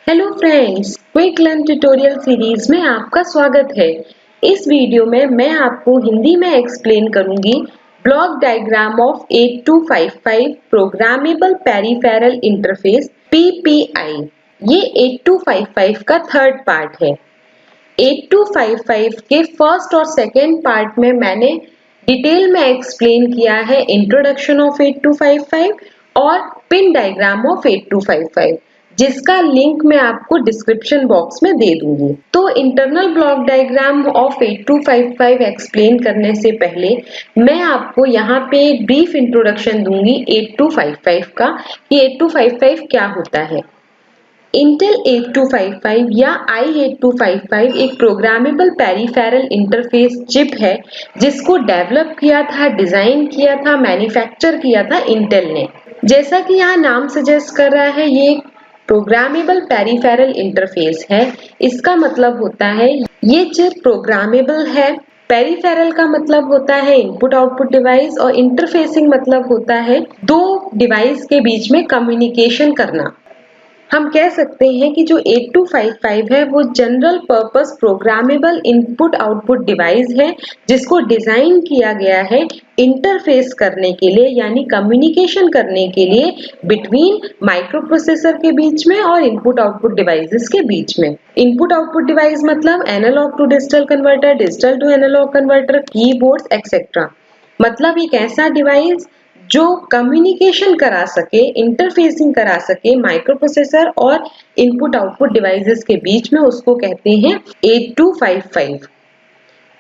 Hello friends, quick learn tutorial series में आपका स्वागत है। इस वीडियो में मैं आपको हिंदी में एक्सप्लेन करूंगी block diagram of 8255 programmable peripheral interface PPI। ये 8255 का थर्ड पार्ट है। 8255 के फर्स्ट और सेकेंड पार्ट में मैंने डिटेल में एक्सप्लेन किया है इंट्रोडक्शन ऑफ 8255 और पिन डायग्राम ऑफ 8255, जिसका लिंक मैं आपको डिस्क्रिप्शन बॉक्स में दे दूंगी। तो internal block diagram of 8255 explain करने से पहले मैं आपको यहाँ पे एक ब्रीफ इंट्रोडक्शन दूंगी 8255 का कि 8255 क्या होता है। इंटेल 8255 या i8255 एक प्रोग्रामेबल पेरिफेरल इंटरफेस चिप है जिसको डेवलप किया था, डिजाइन किया था, मैन्युफैक्चर किया था इंटेल ने। जैसा कि यहाँ नाम सजेस्ट कर रहा है, ये एक प्रोग्रामेबल पेरिफेरल इंटरफेस है। इसका मतलब होता है ये चिप प्रोग्रामेबल है। पेरिफेरल का मतलब होता है इनपुट आउटपुट डिवाइस और इंटरफेसिंग मतलब होता है दो डिवाइस के बीच में कम्युनिकेशन करना। हम कह सकते हैं कि जो 8255 है वो general purpose programmable input output device है जिसको डिजाइन किया गया है इंटरफेस करने के लिए, यानी कम्युनिकेशन करने के लिए बिटवीन माइक्रो प्रोसेसर के बीच में और इनपुट आउटपुट डिवाइसेस के बीच में। इनपुट आउटपुट डिवाइस मतलब analogue to digital converter, digital to analogue converter, keyboards etcetera. मतलब एक ऐसा डिवाइस जो कम्युनिकेशन करा सके, इंटरफेसिंग करा सके माइक्रो प्रोसेसर और इनपुट आउटपुट डिवाइसेस के बीच में, उसको कहते हैं 8255।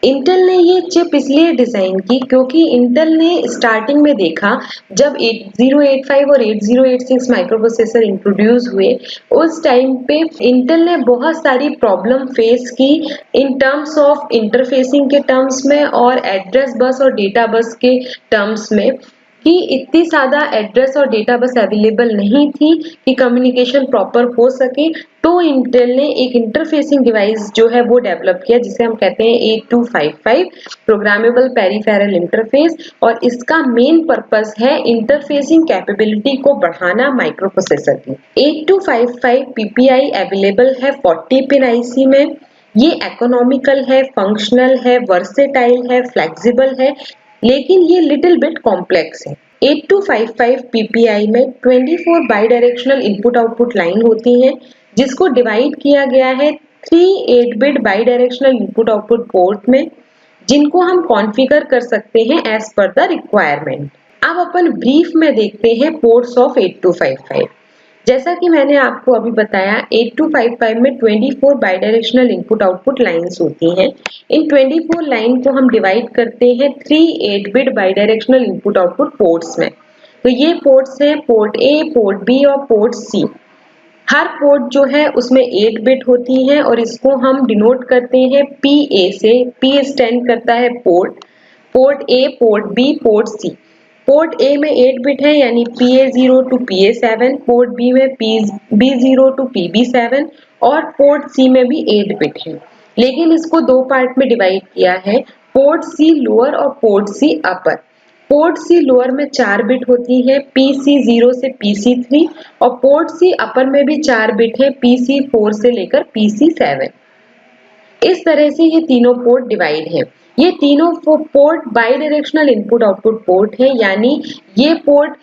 इंटेल ने ये चिप इसलिए डिजाइन की क्योंकि इंटेल ने स्टार्टिंग में देखा जब 8085 और 8086 माइक्रो प्रोसेसर इंट्रोड्यूस हुए, उस टाइम पे इंटेल ने बहुत सारी प्रॉब्लम फेस की इन टर्म्स ऑफ इंटरफेसिंग के टर्म्स में और एड्रेस बस और डेटा बस के टर्म्स में, कि इतनी ज्यादा एड्रेस और डेटा बस अवेलेबल नहीं थी कि कम्युनिकेशन प्रॉपर हो सके। तो इंटेल ने एक इंटरफेसिंग डिवाइस जो है वो डेवलप किया जिसे हम कहते हैं 8255 प्रोग्रामेबल पेरिफेरल इंटरफेस, और इसका मेन पर्पस है इंटरफेसिंग कैपेबिलिटी को बढ़ाना माइक्रो प्रोसेसर की। 8255 PPI अवेलेबल है 40 पिन IC में। ये इकोनॉमिकल है, फंक्शनल है, वर्सेटाइल है, फ्लेक्सिबल है, लेकिन ये लिटिल बिट कॉम्प्लेक्स है। 8255 PPI में 24 bidirectional input output line होती हैं जिसको डिवाइड किया गया है 3 8-बिट bidirectional input output port में, जिनको हम कॉन्फ़िगर कर सकते हैं एज पर द रिक्वायरमेंट। अब अपन ब्रीफ में देखते हैं पोर्ट्स ऑफ 8255। जैसा कि मैंने आपको अभी बताया, 8255 में 24 बाइडायरेक्शनल इनपुट आउटपुट लाइंस होती हैं। इन 24 लाइन को हम डिवाइड करते हैं 3 8-बिट बाइडायरेक्शनल इनपुट आउटपुट पोर्ट्स में। तो ये पोर्ट्स हैं पोर्ट A, पोर्ट B और पोर्ट C। हर पोर्ट जो है उसमें 8 बिट होती हैं और इसको हम डिनोट करते हैं PA से। P स्टैंड करता है port A, port B, port C। Port A में 8 बिट है यानी PA0 to PA7, port B में B0 टू PB7 और पोर्ट C में भी 8 बिट है। लेकिन इसको दो पार्ट में डिवाइड किया है, पोर्ट C लोअर और पोर्ट C अपर। पोर्ट C लोअर में 4 बिट होती है PC0 से PC3 और पोर्ट C अपर में भी 4 बिट है PC4 से लेकर PC7। इस तरह से ये तीनों पोर्ट डिवाइड हैं। ये तीनों port by directional input output port है, यानी ये पोर्ट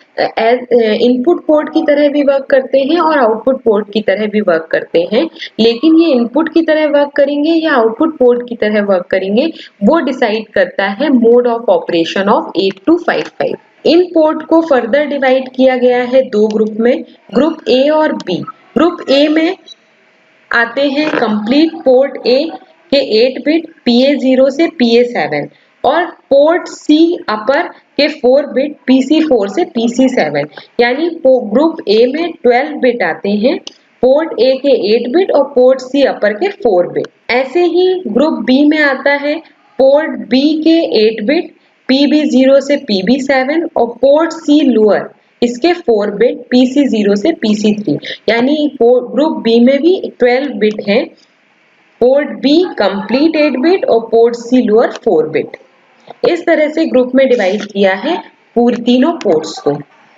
इनपुट पोर्ट की तरह भी वर्क करते हैं और आउटपुट पोर्ट की तरह भी वर्क करते हैं। लेकिन ये इनपुट की तरह वर्क करेंगे या आउटपुट पोर्ट की तरह वर्क करेंगे, वो डिसाइड करता है mode of operation of 8255। In port को फर्दर डिवाइड किया गया है दो ग्रुप में, ग्रुप A और B। ग्रुप A में आते हैं कंप्लीट पोर्ट A के 8 बिट PA0 से PA7 और पोर्ट C अपर के 4 बिट PC4 से PC7, यानी ग्रुप A में 12 बिट आते हैं, पोर्ट A के 8 बिट और पोर्ट C अपर के 4 बिट। ऐसे ही ग्रुप B में आता है पोर्ट B के 8 बिट PB0 से PB7 और पोर्ट C लोअर इसके 4 बिट PC0 से PC3, यानी ग्रुप B में भी 12 बिट है, पोर्ट B कंप्लीट 8 बिट और पोर्ट C लोअर 4 बिट। इस तरह से ग्रुप में डिवाइड किया है पूरे तीनों पोर्ट्स को।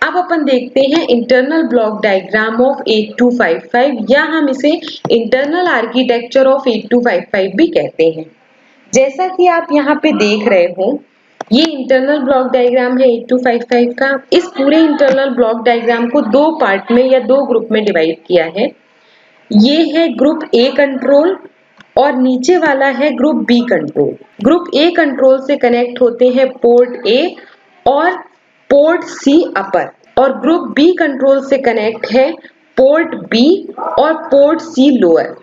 अब अपन देखते हैं इंटरनल ब्लॉक डायग्राम ऑफ 8255 या हम इसे इंटरनल आर्किटेक्चर ऑफ 8255 भी कहते हैं। जैसा कि आप यहाँ पे देख रहे हो, ये इंटरनल ब्लॉक डायग्राम है 8255 का। इस पूरे इंटरनल ब्लॉक डायग्राम को दो पार्ट में या दो ग्रुप में डिवाइड किया है। ये है ग्रुप ए कंट्रोल और नीचे वाला है group B control. Group A control से कनेक्ट होते हैं पोर्ट ए और पोर्ट सी अपर, और ग्रुप बी कंट्रोल से कनेक्ट है पोर्ट बी और पोर्ट सी लोअर।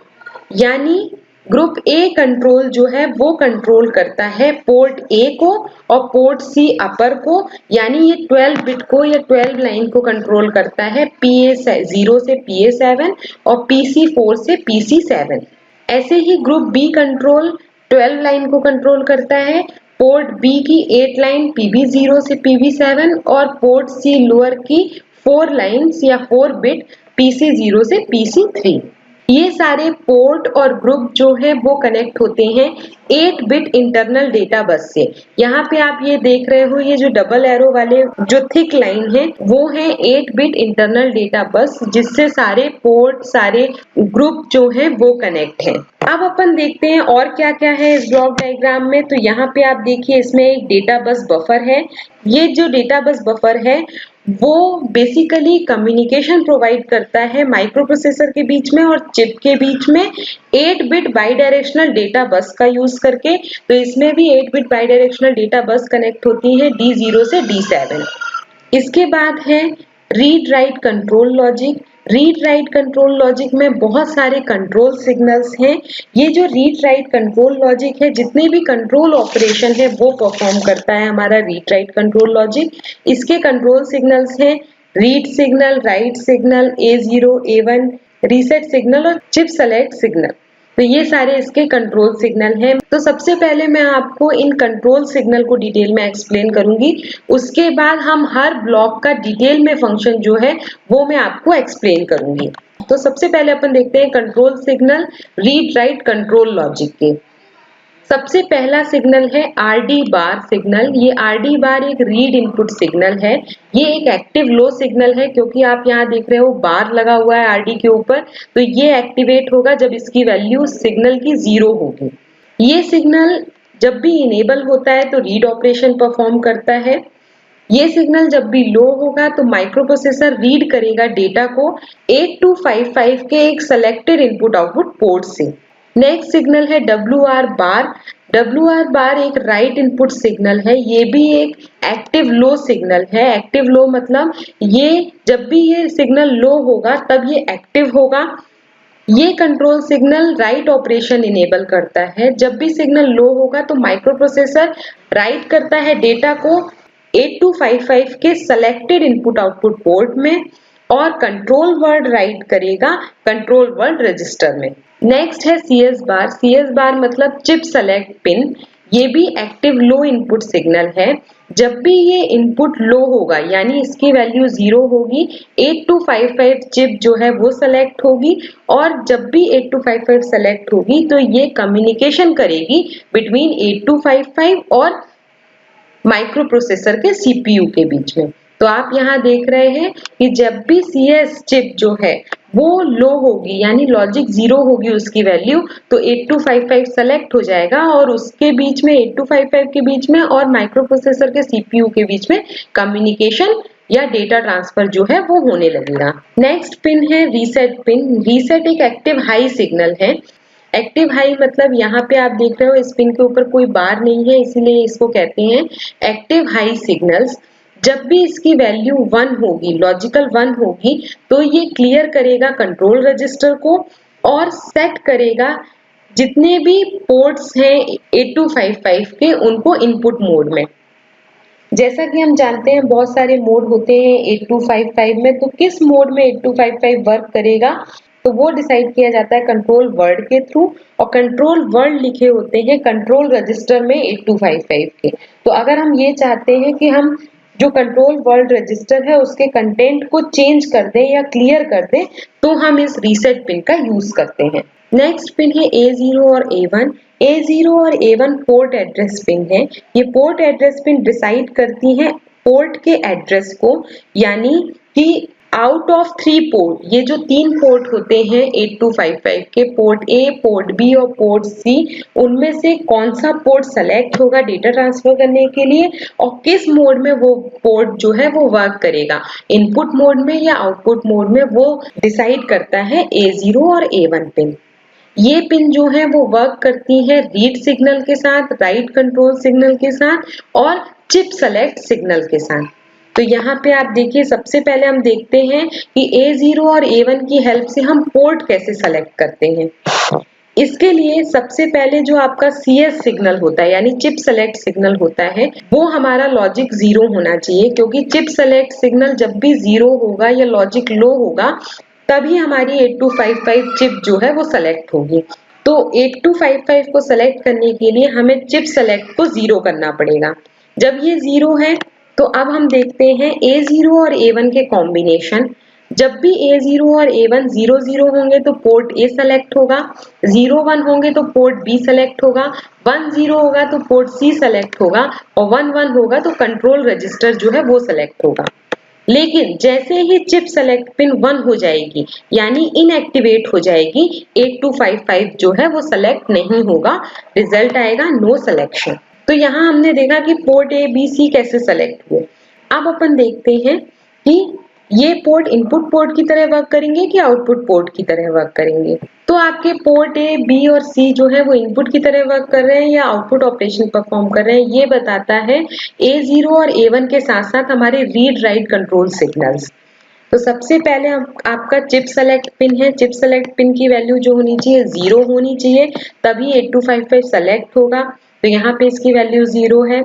यानी ग्रुप ए कंट्रोल जो है वो कंट्रोल करता है पोर्ट ए को और पोर्ट सी अपर को, यानी ये 12 बिट को या 12 लाइन को कंट्रोल करता है PA0 से PA7 और PC4 से PC7। ऐसे ही ग्रुप बी कंट्रोल 12 लाइन को कंट्रोल करता है पोर्ट बी की 8 लाइन PB0 से PB7 और पोर्ट सी लोअर की 4 लाइन्स या 4 बिट PC0 से PC3। ये सारे पोर्ट और ग्रुप जो है वो कनेक्ट होते हैं 8 बिट इंटरनल डेटा बस से। यहाँ पे आप ये देख रहे हो, ये जो डबल एरो वाले जो थिक लाइन है वो है 8 बिट इंटरनल डेटा बस, जिससे सारे पोर्ट सारे ग्रुप जो है वो कनेक्ट है। अब अपन देखते हैं और क्या क्या है इस ब्लॉक डायग्राम में। तो यहाँ पे आप देखिए, इसमें एक डेटा बस बफर है। ये जो डेटा बस बफर है वो बेसिकली कम्युनिकेशन प्रोवाइड करता है माइक्रो प्रोसेसर के बीच में और चिप के बीच में 8 bit by directional data bus का यूज करके। तो इसमें भी 8 bit by directional data bus connect होती है D0 से D7। इसके बाद है read write control logic. Read write control logic में बहुत सारे कंट्रोल सिग्नल्स हैं। ये जो रीड राइट कंट्रोल लॉजिक है, जितने भी कंट्रोल ऑपरेशन है वो परफॉर्म करता है हमारा रीड राइट कंट्रोल लॉजिक। इसके कंट्रोल सिग्नल्स हैं read signal, write signal, A0, A1, reset signal और चिप सेलेक्ट सिग्नल। तो ये सारे इसके कंट्रोल सिग्नल हैं। तो सबसे पहले मैं आपको इन कंट्रोल सिग्नल को डिटेल में एक्सप्लेन करूंगी, उसके बाद हम हर ब्लॉक का डिटेल में फंक्शन जो है वो मैं आपको एक्सप्लेन करूंगी। तो सबसे पहले अपन देखते हैं control signal read write control logic के। सबसे पहला सिग्नल है RD बार सिग्नल। ये RD बार एक रीड इनपुट सिग्नल है। ये एक एक्टिव लो सिग्नल है, क्योंकि आप यहाँ देख रहे हो बार लगा हुआ है RD के ऊपर। तो ये एक्टिवेट होगा जब इसकी वैल्यू सिग्नल की 0 होगी। ये सिग्नल जब भी इनेबल होता है तो रीड ऑपरेशन परफॉर्म करता है। ये सिग्नल जब भी लो होगा तो माइक्रो प्रोसेसर रीड करेगा डेटा को 8255 के एक सेलेक्टेड इनपुट आउटपुट पोर्ट से। नेक्स्ट सिग्नल है WR बार। WR बार एक राइट इनपुट सिग्नल है। ये भी एक एक्टिव लो सिग्नल है। एक्टिव लो मतलब ये जब भी ये सिग्नल लो होगा तब ये एक्टिव होगा। ये control signal write operation enable करता है। जब भी सिग्नल लो होगा तो माइक्रो प्रोसेसर राइट करता है डेटा को 8255 के सेलेक्टेड इनपुट आउटपुट पोर्ट में और कंट्रोल वर्ड राइट करेगा कंट्रोल वर्ड रजिस्टर में। नेक्स्ट है CS बार। CS बार मतलब चिप सेलेक्ट पिन। ये भी एक्टिव लो इनपुट सिग्नल है। जब भी ये इनपुट लो होगा यानी इसकी वैल्यू 0 होगी, 8255 चिप जो है वो सेलेक्ट होगी, और जब भी 8255 सेलेक्ट होगी तो ये कम्युनिकेशन करेगी बिटवीन 8255 और माइक्रो प्रोसेसर के CPU के बीच में। तो आप यहाँ देख रहे हैं कि जब भी CS चिप जो है वो लो होगी यानी लॉजिक 0 होगी उसकी वैल्यू, तो 8255 सेलेक्ट हो जाएगा और उसके बीच में 8255 के बीच में और माइक्रो प्रोसेसर के CPU के बीच में कम्युनिकेशन या डेटा ट्रांसफर जो है वो होने लगेगा। नेक्स्ट पिन है रीसेट पिन। रीसेट एक एक्टिव हाई सिग्नल है। एक्टिव हाई मतलब यहाँ पे आप देख रहे हो इस पिन के ऊपर कोई बार नहीं है, इसीलिए इसको कहते हैं एक्टिव हाई सिग्नल्स। जब भी इसकी वैल्यू 1 होगी, लॉजिकल 1 होगी, तो ये क्लियर करेगा कंट्रोल रजिस्टर को और सेट करेगा जितने भी पोर्ट्स हैं 8255 के उनको इनपुट मोड में। जैसा कि हम जानते हैं बहुत सारे मोड होते हैं 8255 में, तो किस मोड में 8255 वर्क करेगा तो वो डिसाइड किया जाता है कंट्रोल वर्ड के थ्रू, और कंट्रोल वर्ड लिखे होते हैं कंट्रोल रजिस्टर में 8255 के। तो अगर हम ये चाहते हैं कि हम जो कंट्रोल वर्ड रजिस्टर है उसके कंटेंट को चेंज कर दें या क्लियर कर दें, तो हम इस रीसेट पिन का यूज करते हैं। नेक्स्ट पिन है A0 और A1। A0 और A1 पोर्ट एड्रेस पिन है। ये पोर्ट एड्रेस पिन डिसाइड करती हैं पोर्ट के एड्रेस को, यानी कि आउट ऑफ 3 पोर्ट, ये जो 3 पोर्ट होते हैं 8255 के, पोर्ट ए, पोर्ट बी और पोर्ट सी, उनमें से कौन सा पोर्ट सेलेक्ट होगा डेटा ट्रांसफर करने के लिए और किस मोड में वो पोर्ट जो है वो वर्क करेगा, इनपुट मोड में या आउटपुट मोड में, वो डिसाइड करता है A0 और A1 पिन। ये पिन जो है वो वर्क करती है रीड सिग्नल के साथ, राइट कंट्रोल सिग्नल के साथ और चिप सेलेक्ट सिग्नल के साथ। तो यहाँ पे आप देखिए, सबसे पहले हम देखते हैं कि A0 और A1 की हेल्प से हम पोर्ट कैसे सेलेक्ट करते हैं। इसके लिए सबसे पहले जो आपका CS सिग्नल होता है, यानी चिप सेलेक्ट सिग्नल होता है, वो हमारा लॉजिक 0 होना चाहिए, क्योंकि चिप सेलेक्ट सिग्नल जब भी 0 होगा या लॉजिक लो होगा तभी हमारी 8255 चिप जो है वो सेलेक्ट होगी। तो 8255 को सेलेक्ट करने के लिए हमें चिप सेलेक्ट को 0 करना पड़ेगा। जब ये 0 है तो अब हम देखते हैं A0 और A1 के कॉम्बिनेशन। जब भी A0 और A1 0-0 होंगे तो पोर्ट A सेलेक्ट होगा, 0-1 होंगे तो पोर्ट B सेलेक्ट होगा, 1-0 होगा तो पोर्ट C सेलेक्ट होगा और 1-1 होगा तो कंट्रोल रजिस्टर जो है वो सेलेक्ट होगा। लेकिन जैसे ही चिप सेलेक्ट पिन 1 हो जाएगी, यानी इनएक्टिवेट हो जाएगी, 8255 जो है वो सेलेक्ट नहीं होगा, रिजल्ट आएगा नो सिलेक्शन। तो यहाँ हमने देखा कि पोर्ट A, B, C कैसे सेलेक्ट हुए। अब अपन देखते हैं कि ये पोर्ट इनपुट पोर्ट की तरह वर्क करेंगे कि आउटपुट पोर्ट की तरह वर्क करेंगे। तो आपके पोर्ट A, B और C जो है वो इनपुट की तरह वर्क कर रहे हैं या आउटपुट ऑपरेशन परफॉर्म कर रहे हैं, ये बताता है A0 और A1 के साथ साथ हमारे रीड राइट कंट्रोल सिग्नल्स। तो सबसे पहले आपका चिप सेलेक्ट पिन है, चिप सेलेक्ट पिन की वैल्यू जो होनी चाहिए 0 होनी चाहिए, तभी 8255 सेलेक्ट होगा। तो यहाँ पे इसकी वैल्यू 0 है।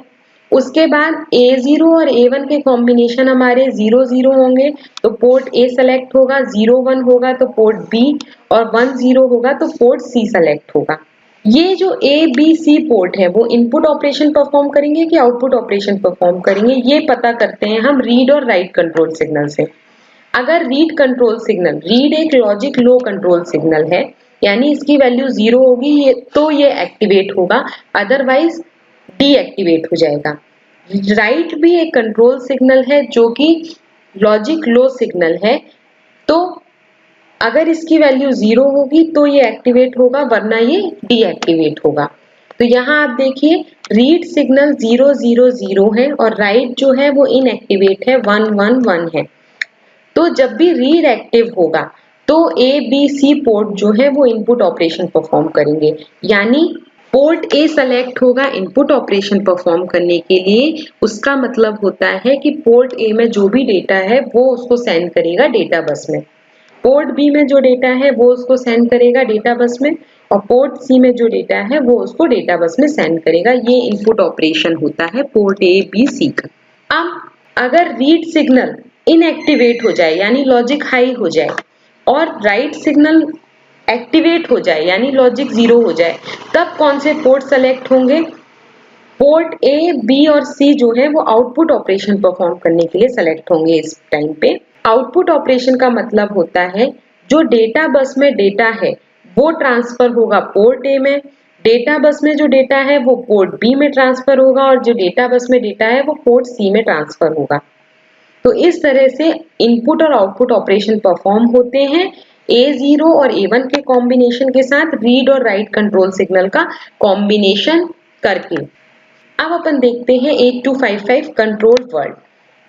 उसके बाद A0 और A1 के कॉम्बिनेशन हमारे 0-0 होंगे तो पोर्ट A सेलेक्ट होगा, 0-1 होगा तो पोर्ट B और 1-0 होगा तो पोर्ट C सेलेक्ट होगा। ये जो A, B, C पोर्ट है वो इनपुट ऑपरेशन परफॉर्म करेंगे कि आउटपुट ऑपरेशन परफॉर्म करेंगे, ये पता करते हैं हम रीड और राइट कंट्रोल सिग्नल से। अगर रीड कंट्रोल सिग्नल, रीड एक लॉजिक लो कंट्रोल सिग्नल है, यानी इसकी वैल्यू 0 होगी तो ये एक्टिवेट होगा, अदरवाइज डीएक्टिवेट हो जाएगा। राइट भी एक कंट्रोल सिग्नल है जो कि लॉजिक लो सिग्नल है, तो अगर इसकी वैल्यू 0 होगी तो ये एक्टिवेट होगा, वरना ये डीएक्टिवेट होगा। तो यहाँ आप देखिए रीड सिग्नल 0-0-0 है और राइट जो है वो इनएक्टिवेट है, 1-1-1 है। तो जब भी रीड एक्टिव होगा तो A, B, C पोर्ट जो है वो इनपुट ऑपरेशन परफॉर्म करेंगे, यानी पोर्ट A सेलेक्ट होगा इनपुट ऑपरेशन परफॉर्म करने के लिए। उसका मतलब होता है कि पोर्ट A में जो भी डेटा है वो उसको सेंड करेगा डेटा बस में, पोर्ट B में जो डेटा है वो उसको सेंड करेगा डेटा बस में और पोर्ट C में जो डेटा है वो उसको डेटा बस में सेंड करेगा। ये इनपुट ऑपरेशन होता है पोर्ट A, B, C का। अब अगर रीड सिग्नल इनएक्टिवेट हो जाए यानी लॉजिक हाई हो जाए और राइट सिग्नल एक्टिवेट हो जाए यानी लॉजिक 0 हो जाए, तब कौन से पोर्ट सेलेक्ट होंगे? पोर्ट A, B और C जो है वो आउटपुट ऑपरेशन परफॉर्म करने के लिए सेलेक्ट होंगे। इस टाइम पे आउटपुट ऑपरेशन का मतलब होता है जो डेटा बस में डेटा है वो ट्रांसफर होगा पोर्ट A में, डेटा बस में जो डेटा है वो पोर्ट B में ट्रांसफर होगा और जो डेटा बस में डेटा है वो पोर्ट C में ट्रांसफर होगा। तो इस तरह से इनपुट और आउटपुट ऑपरेशन परफॉर्म होते हैं A0 और A1 के कॉम्बिनेशन के साथ रीड और राइट कंट्रोल सिग्नल का कॉम्बिनेशन करके। अब अपन देखते हैं 8255 कंट्रोल वर्ड।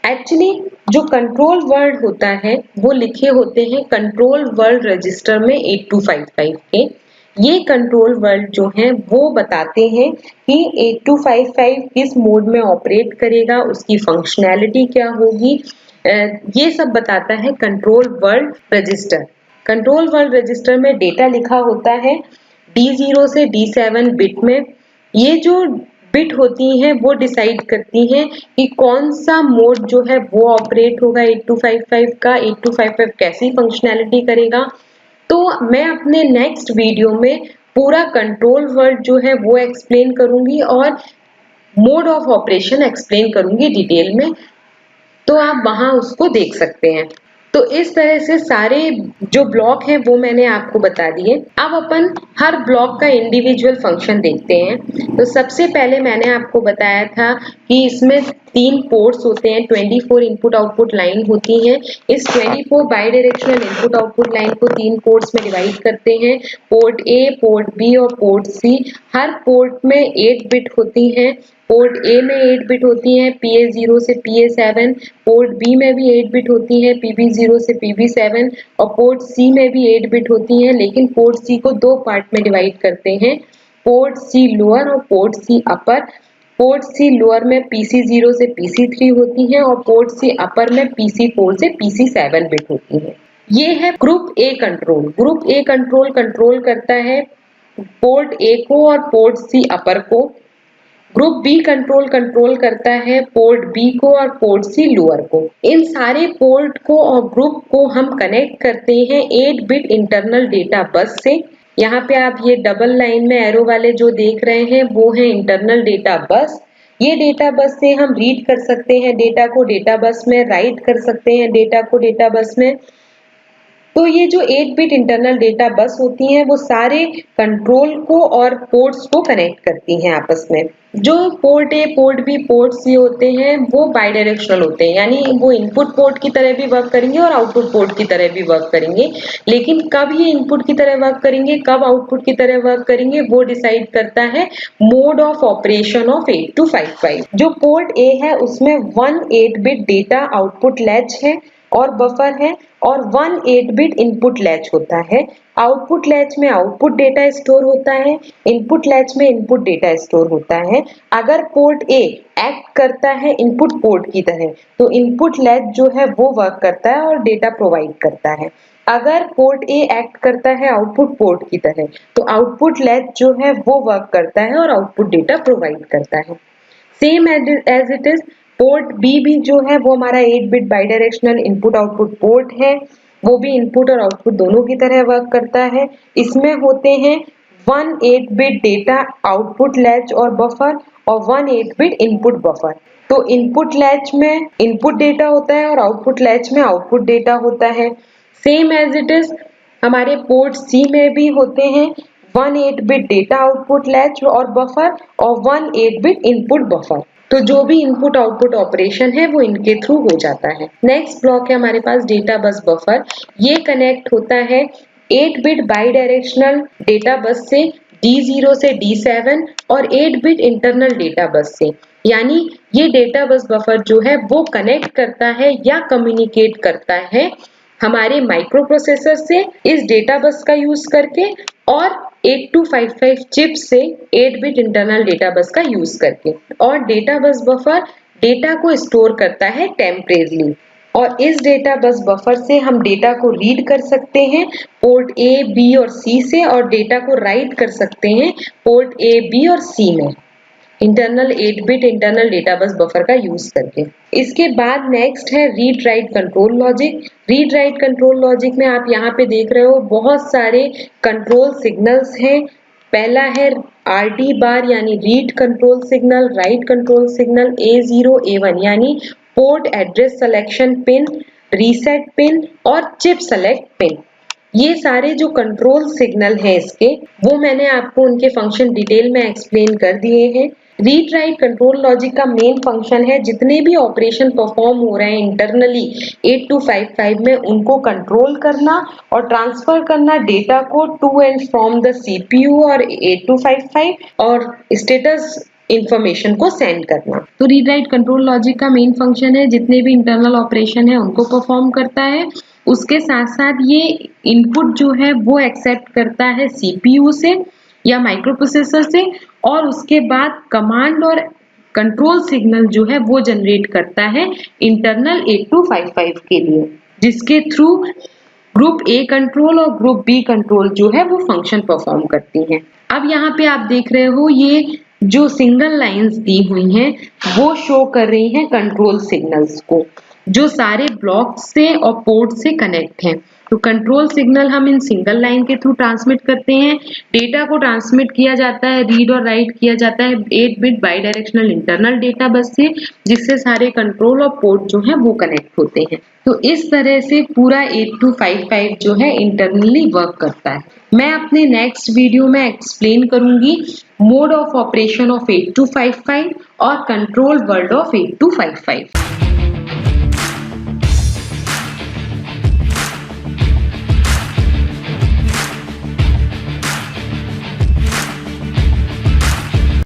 एक्चुअली जो कंट्रोल वर्ड होता है वो लिखे होते हैं कंट्रोल वर्ड रजिस्टर में 8255 के। ये कंट्रोल वर्ड जो हैं वो बताते हैं कि 8255 किस मोड में ऑपरेट करेगा, उसकी फंक्शनैलिटी क्या होगी, ये सब बताता है control word register. Control word register में डेटा लिखा होता है D0 से D7 बिट में। ये जो बिट होती हैं वो डिसाइड करती हैं कि कौन सा मोड जो है वो ऑपरेट होगा 8255 का, 8255 कैसी फंक्शनैलिटी करेगा। तो मैं अपने नेक्स्ट वीडियो में पूरा कंट्रोल वर्ड जो है वो एक्सप्लेन करूंगी और मोड ऑफ ऑपरेशन एक्सप्लेन करूंगी डिटेल में, तो आप वहां उसको देख सकते हैं। तो इस तरह से सारे जो ब्लॉक हैं वो मैंने आपको बता दिए। अब अपन हर ब्लॉक का इंडिविजुअल फंक्शन देखते हैं। तो सबसे पहले मैंने आपको बताया था कि इसमें 3 पोर्ट्स होते हैं, 24 इनपुट आउटपुट लाइन होती हैं। इस 24 bidirectional input output line को 3 पोर्ट्स में डिवाइड करते हैं, पोर्ट ए, पोर्ट बी और पोर्ट सी। हर पोर्ट में 8 बिट होती हैं। पोर्ट ए में 8 बिट होती हैं, PA0 से PA7। पोर्ट बी में भी 8 बिट होती हैं, PB0 से PB7। और पोर्ट सी में भी 8 बिट होती हैं, लेकिन पोर्ट सी को 2 पार्ट में डिवाइड करते हैं, पोर्ट सी लोअर और पोर्ट सी अपर। पोर्ट सी लोअर में PC0 से PC3 होती हैं और पोर्ट सी अपर में PC4 से PC7 बिट होती हैं। ये है group A control. Group A control control करता है पोर्ट ए को और पोर्ट सी अपर को। ग्रुप बी कंट्रोल कंट्रोल करता है पोर्ट बी को और पोर्ट सी लोअर को। इन सारे पोर्ट को और ग्रुप को हम कनेक्ट करते हैं 8 बिट इंटरनल डेटा बस से। यहाँ पे आप ये डबल लाइन में एरो वाले जो देख रहे हैं वो है इंटरनल डेटा बस। ये डेटा बस से हम रीड कर सकते हैं डेटा को डेटा बस में, राइट कर सकते हैं डेटा को डेटा बस में। तो ये जो 8 बिट इंटरनल डेटा बस होती हैं वो सारे कंट्रोल को और पोर्ट्स को कनेक्ट करती हैं आपस में। जो port A, port B, port C होते हैं वो बाई डायरेक्शनल होते हैं, यानी वो इनपुट पोर्ट की तरह भी वर्क करेंगे और आउटपुट पोर्ट की तरह भी वर्क करेंगे। लेकिन कब ये इनपुट की तरह वर्क करेंगे, कब आउटपुट की तरह वर्क करेंगे, वो डिसाइड करता है मोड ऑफ ऑपरेशन ऑफ 8255। जो पोर्ट ए है उसमें 1 8 बिट डेटा आउटपुट लैच है और बफर है, और 1 8 बिट इनपुट लैच होता है। आउटपुट लैच में आउटपुट डेटा स्टोर होता है, इनपुट लैच में इनपुट डेटा स्टोर होता है। अगर पोर्ट ए एक्ट करता है इनपुट पोर्ट की तरह तो इनपुट लैच जो है वो वर्क करता है और डेटा प्रोवाइड करता है। अगर पोर्ट ए एक्ट करता है आउटपुट पोर्ट की तरह तो आउटपुट लैच जो है वो वर्क करता है और आउटपुट डेटा प्रोवाइड करता है। Same as it is port B भी जो है वो हमारा 8 bit bidirectional input output port है, वो भी इनपुट और आउटपुट दोनों की तरह वर्क करता है। इसमें होते हैं 1 8 बिट डेटा आउटपुट लैच और बफर और 1 8 बिट इनपुट बफर। तो इनपुट लैच में इनपुट डेटा होता है और आउटपुट लैच में आउटपुट डेटा होता है। सेम एज इट इज हमारे पोर्ट सी में भी होते हैं 1 8 बिट डेटा आउटपुट लैच और बफर और 1 8 बिट इनपुट बफर। तो जो भी इनपुट आउटपुट ऑपरेशन है वो इनके थ्रू हो जाता है। नेक्स्ट ब्लॉक है हमारे पास डेटा बस बफर। ये कनेक्ट होता है 8 bit by directional data bus से D0 से D7 और 8 बिट इंटरनल डेटा बस से। यानी ये डेटा बस बफर जो है वो कनेक्ट करता है या कम्युनिकेट करता है हमारे माइक्रो प्रोसेसर से इस डेटा बस का यूज करके और 8255 चिप से 8 बिट इंटरनल डेटा बस का यूज करके। और डेटा बस बफर डेटा को स्टोर करता है टेम्परेरीली और इस डेटा बस बफर से हम डेटा को रीड कर सकते हैं पोर्ट ए, बी और सी से और डेटा को राइट कर सकते हैं पोर्ट ए, बी और सी में internal 8 bit internal data bus buffer का यूज करके। इसके बाद नेक्स्ट है read write control logic. Read write control logic में आप यहाँ पे देख रहे हो बहुत सारे कंट्रोल सिग्नल्स हैं। पहला है RD बार यानी read control signal, right control signal, A0 A1 यानी port address selection pin, reset pin और चिप सेलेक्ट पिन। ये सारे जो कंट्रोल सिग्नल हैं इसके वो मैंने आपको उनके फंक्शन डिटेल में एक्सप्लेन कर दिए हैं। रीड राइट कंट्रोल लॉजिक का मेन फंक्शन है जितने भी ऑपरेशन परफॉर्म हो रहे हैं इंटरनली 8255 में उनको कंट्रोल करना और ट्रांसफर करना डेटा को to and from the CPU और 8255 और स्टेटस इंफॉर्मेशन को सेंड करना। तो रीड राइट कंट्रोल लॉजिक का मेन फंक्शन है जितने भी इंटरनल ऑपरेशन है उनको परफॉर्म करता है। उसके साथ साथ ये इनपुट जो है वो एक्सेप्ट करता है CPU से या माइक्रो प्रोसेसर से और उसके बाद कमांड और कंट्रोल सिग्नल जो है वो जनरेट करता है इंटरनल 8255 के लिए, जिसके थ्रू ग्रुप ए कंट्रोल और ग्रुप बी कंट्रोल जो है वो फंक्शन परफॉर्म करती हैं। अब यहाँ पे आप देख रहे हो ये जो सिंगल लाइंस दी हुई हैं वो शो कर रही हैं कंट्रोल सिग्नल्स को। जो सारे ब्लॉक से और पोर्ट से कनेक्ट हैं। तो कंट्रोल सिग्नल हम इन सिंगल लाइन के थ्रू ट्रांसमिट करते हैं। डेटा को ट्रांसमिट किया जाता है, रीड और राइट किया जाता है 8 bit by directional internal data bus से, जिससे सारे कंट्रोल और पोर्ट जो है वो कनेक्ट होते हैं। तो इस तरह से पूरा 8255 जो है इंटरनली वर्क करता है। मैं अपने नेक्स्ट वीडियो में एक्सप्लेन करूंगी मोड ऑफ ऑपरेशन ऑफ 8255 और कंट्रोल वर्ड ऑफ 8255।